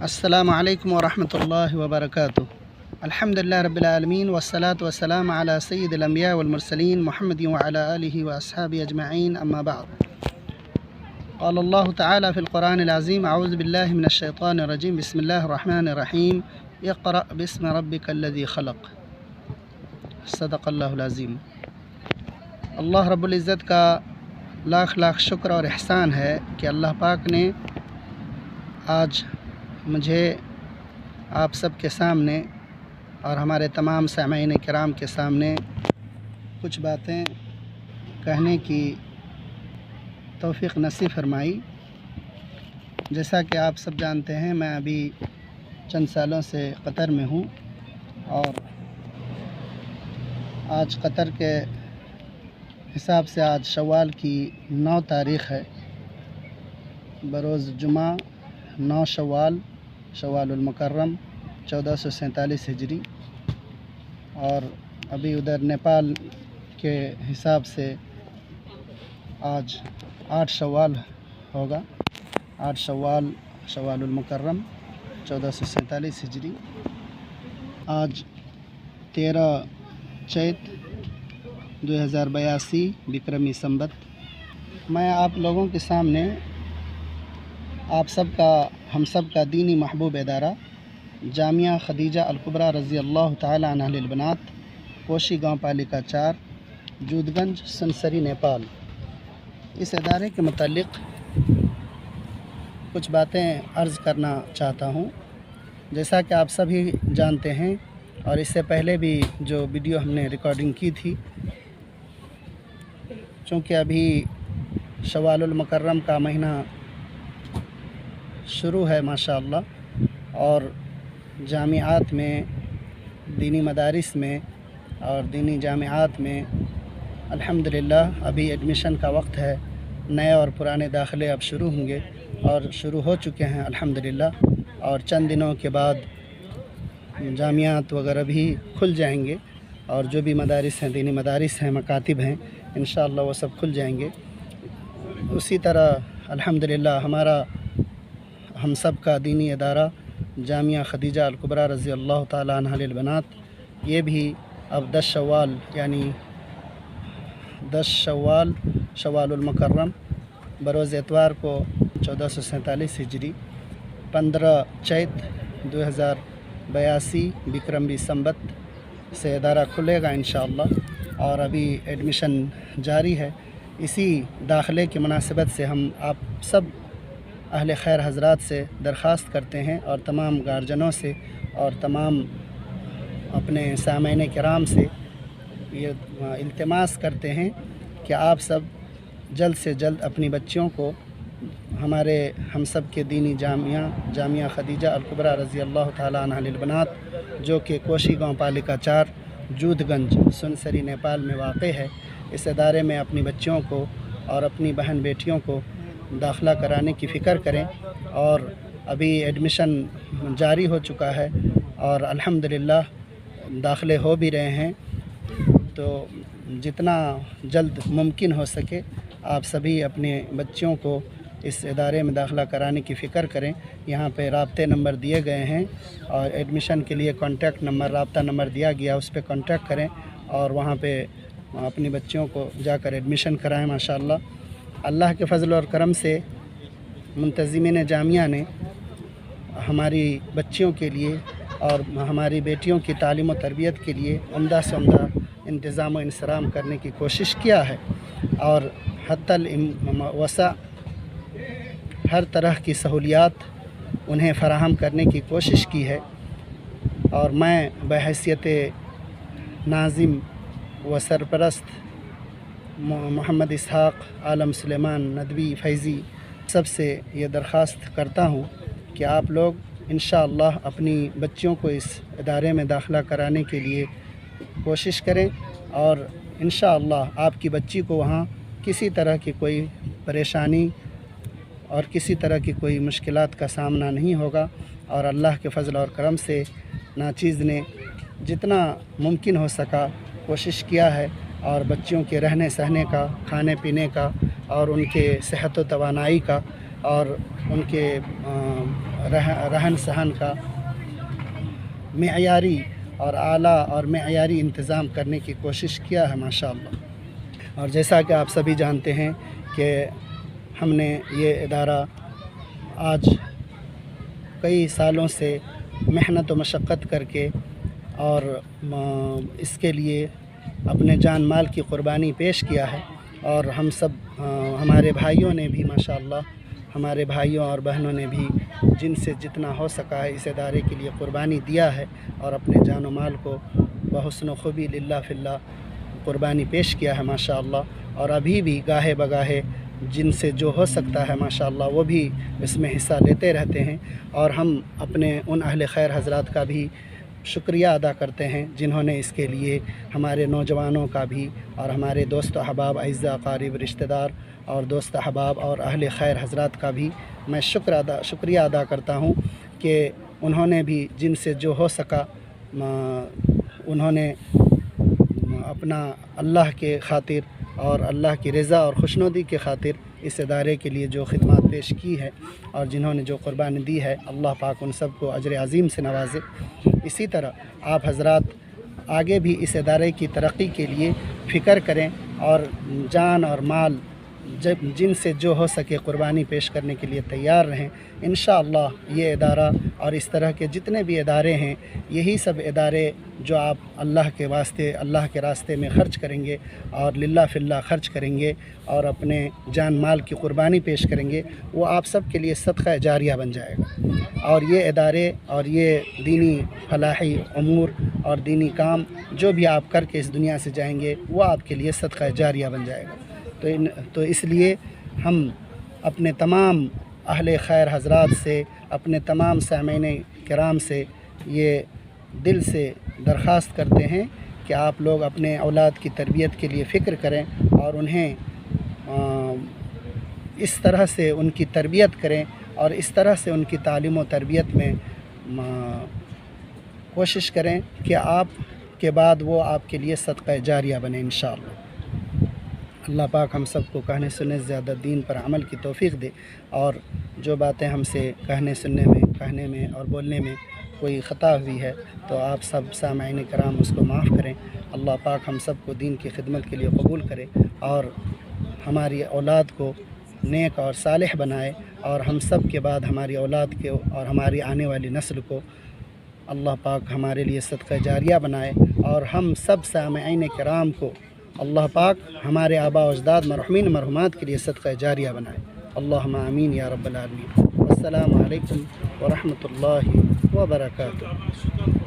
السلام علیکم ورحمۃ اللہ وبرکاتہ۔ الحمدللہ رب العالمین والصلاة والسلام علی سید الانبیاء والمرسلین محمد وعلی آلہ واصحابہ اجمعین، اما بعد۔ قال اللہ تعالی فی القرآن العظیم اعوذ باللہ من الشیطان الرجیم بسم اللہ الرحمن الرحیم اقرأ باسم ربک الذی خلق۔ صدق اللہ العظیم۔ اللہ رب العزت کا لاکھ لاکھ شکر اور احسان ہے کہ اللہ پاک نے آج مجھے آپ سب کے سامنے اور ہمارے تمام سامعین کرام کے سامنے کچھ باتیں کہنے کی توفیق نصیب فرمائی۔ جیسا کہ آپ سب جانتے ہیں، میں ابھی چند سالوں سے قطر میں ہوں، اور آج قطر کے حساب سے آج شوال کی 9 تاریخ ہے، بروز جمعہ 9 شوال المکرم 1447 ہجری، اور ابھی ادھر نیپال کے حساب سے آج 8 شوال ہوگا، 8 شوال المکرم 1447 ہجری۔ آج 13 چیت 2082 وکرمی سنبت۔ میں آپ لوگوں کے سامنے ہم سب کا دینی محبوب ادارہ جامعہ خدیجہ الکبریٰ رضی اللہ تعالی عنہ للبنات، کوشی گاؤں پالیکا 4، جود گنج، سنسری، نیپال، اس ادارے کے متعلق کچھ باتیں عرض کرنا چاہتا ہوں۔ جیسا کہ آپ سبھی جانتے ہیں، اور اس سے پہلے بھی جو ویڈیو ہم نے ریکارڈنگ کی تھی، چونکہ ابھی شوال المکرم کا مہینہ شروع ہے ماشاءاللہ، اور جامعات میں، دینی مدارس میں اور دینی جامعات میں الحمدللہ ابھی ایڈمیشن کا وقت ہے۔ نئے اور پرانے داخلے اب شروع ہوں گے، اور شروع ہو چکے ہیں الحمدللہ، اور چند دنوں کے بعد جامعات وغیرہ بھی کھل جائیں گے، اور جو بھی مدارس ہیں، دینی مدارس ہیں، مکاتب ہیں، انشاءاللہ وہ سب کھل جائیں گے۔ اسی طرح الحمدللہ ہم سب کا دینی ادارہ جامعہ خدیجہ الکبریٰ رضی اللہ تعالی عنہ للبنات، یہ بھی اب 10 شوال یعنی 10 شوال المکرم بروز اتوار کو 1447 ہجری، 15 چیت 2082 وکرمی سنبت سے ادارہ کھلے گا انشاءاللہ، اور ابھی ایڈمیشن جاری ہے۔ اسی داخلے کی مناسبت سے ہم آپ سب اہل خیر حضرات سے درخواست کرتے ہیں، اور تمام گارجنوں سے اور تمام اپنے سامعین کرام سے یہ التماس کرتے ہیں کہ آپ سب جلد سے جلد اپنی بچیوں کو ہم سب کے دینی جامعہ خدیجہ الکبریٰ رضی اللہ تعالی عنہ للبنات، جو کہ کوشی گاؤں پالیکا 4، جود گنج، سنسری، نیپال میں واقع ہے، اس ادارے میں اپنی بچیوں کو اور اپنی بہن بیٹیوں کو داخلہ کرانے کی فکر کریں۔ اور ابھی ایڈمیشن جاری ہو چکا ہے، اور الحمدللہ داخلے ہو بھی رہے ہیں، تو جتنا جلد ممکن ہو سکے آپ سبھی اپنے بچیوں کو اس ادارے میں داخلہ کرانے کی فکر کریں۔ یہاں پہ رابطے نمبر دیے گئے ہیں، اور ایڈمیشن کے لیے کانٹیکٹ نمبر، رابطہ نمبر دیا گیا، اس پہ کانٹیکٹ کریں، اور وہاں پہ اپنی بچیوں کو جا کر ایڈمیشن کرائیں ماشاءاللہ۔ اللہ کے فضل اور کرم سے منتظمین جامعہ نے ہماری بچیوں کے لیے اور ہماری بیٹیوں کی تعلیم و تربیت کے لیے عمدہ سے عمدہ انتظام و انصرام کرنے کی کوشش کیا ہے، اور حتی الوسع ہر طرح کی سہولیات انہیں فراہم کرنے کی کوشش کی ہے۔ اور میں بحیثیت ناظم و سرپرست محمد اسحاق عالم سلیمان ندوی فیضی سب سے یہ درخواست کرتا ہوں کہ آپ لوگ انشاءاللہ اپنی بچیوں کو اس ادارے میں داخلہ کرانے کے لیے کوشش کریں، اور انشاءاللہ آپ کی بچی کو وہاں کسی طرح کی کوئی پریشانی اور کسی طرح کی کوئی مشکلات کا سامنا نہیں ہوگا، اور اللہ کے فضل اور کرم سے ناچیز نے جتنا ممکن ہو سکا کوشش کیا ہے، اور بچیوں کے رہنے سہنے کا، کھانے پینے کا اور ان کے صحت و توانائی کا اور ان کے رہن سہن کا معیاری اور اعلیٰ اور معیاری انتظام کرنے کی کوشش کیا ہے ماشاءاللہ۔ اور جیسا کہ آپ سبھی جانتے ہیں کہ ہم نے یہ ادارہ آج کئی سالوں سے محنت و مشقت کر کے اور اس کے لیے اپنے جان مال کی قربانی پیش کیا ہے، اور ہم سب ہمارے بھائیوں نے بھی ماشاءاللہ، ہمارے بھائیوں اور بہنوں نے بھی جن سے جتنا ہو سکا ہے اس ادارے کے لیے قربانی دیا ہے، اور اپنے جان و مال کو بحسن و خوبی للہ فی اللہ قربانی پیش کیا ہے ماشاءاللہ۔ اور ابھی بھی گاہے بگاہے جن سے جو ہو سکتا ہے ماشاءاللہ وہ بھی اس میں حصہ لیتے رہتے ہیں، اور ہم اپنے ان اہل خیر حضرات کا بھی شکریہ ادا کرتے ہیں جنہوں نے اس کے لیے ہمارے نوجوانوں کا بھی اور ہمارے دوست و احباب، اعزاء اقارب، رشتہ دار اور دوست احباب اور اہل خیر حضرات کا بھی میں شکریہ ادا کرتا ہوں کہ انہوں نے بھی جن سے جو ہو سکا انہوں نے اپنا اللہ کے خاطر اور اللہ کی رضا اور خوشنودی کے خاطر اس ادارے کے لیے جو خدمات پیش کی ہے اور جنہوں نے جو قربانی دی ہے، اللہ پاک ان سب کو اجر عظیم سے نوازے۔ اسی طرح آپ حضرات آگے بھی اس ادارے کی ترقی کے لیے فکر کریں اور جان اور مال جن سے جو ہو سکے قربانی پیش کرنے کے لیے تیار رہیں۔ انشاءاللہ یہ ادارہ اور اس طرح کے جتنے بھی ادارے ہیں، یہی سب ادارے جو آپ اللہ کے واسطے، اللہ کے راستے میں خرچ کریں گے اور للہ فی اللہ خرچ کریں گے اور اپنے جان مال کی قربانی پیش کریں گے، وہ آپ سب کے لیے صدقہ جاریہ بن جائے گا۔ اور یہ ادارے اور یہ دینی فلاحی امور اور دینی کام جو بھی آپ کر کے اس دنیا سے جائیں گے، وہ آپ کے لیے صدقہ جاریہ بن جائے گا۔ تو اس لیے ہم اپنے تمام اہل خیر حضرات سے، اپنے تمام سامعین کرام سے یہ دل سے درخواست کرتے ہیں کہ آپ لوگ اپنے اولاد کی تربیت کے لیے فکر کریں اور انہیں اس طرح سے ان کی تربیت کریں اور اس طرح سے ان کی تعلیم و تربیت میں کوشش کریں کہ آپ کے بعد وہ آپ کے لیے صدقہ جاریہ بنے انشاءاللہ۔ اللہ پاک ہم سب کو کہنے سننے سے زیادہ دین پر عمل کی توفیق دے، اور جو باتیں ہم سے کہنے میں اور بولنے میں کوئی خطا ہوئی ہے تو آپ سب سامعین کرام اس کو معاف کریں۔ اللہ پاک ہم سب کو دین کی خدمت کے لیے قبول کرے اور ہماری اولاد کو نیک اور صالح بنائے، اور ہم سب کے بعد ہماری اولاد کے اور ہماری آنے والی نسل کو اللہ پاک ہمارے لیے صدقہ جاریہ بنائے، اور ہم سب سامعین کرام کو اللہ پاک ہمارے آباء و اجداد مرحومین مرحومات کے لیے صدقہ جاریہ بنائے۔ اللہم آمین یا رب العالمین۔ السلام علیکم ورحمۃ اللہ وبرکاتہ۔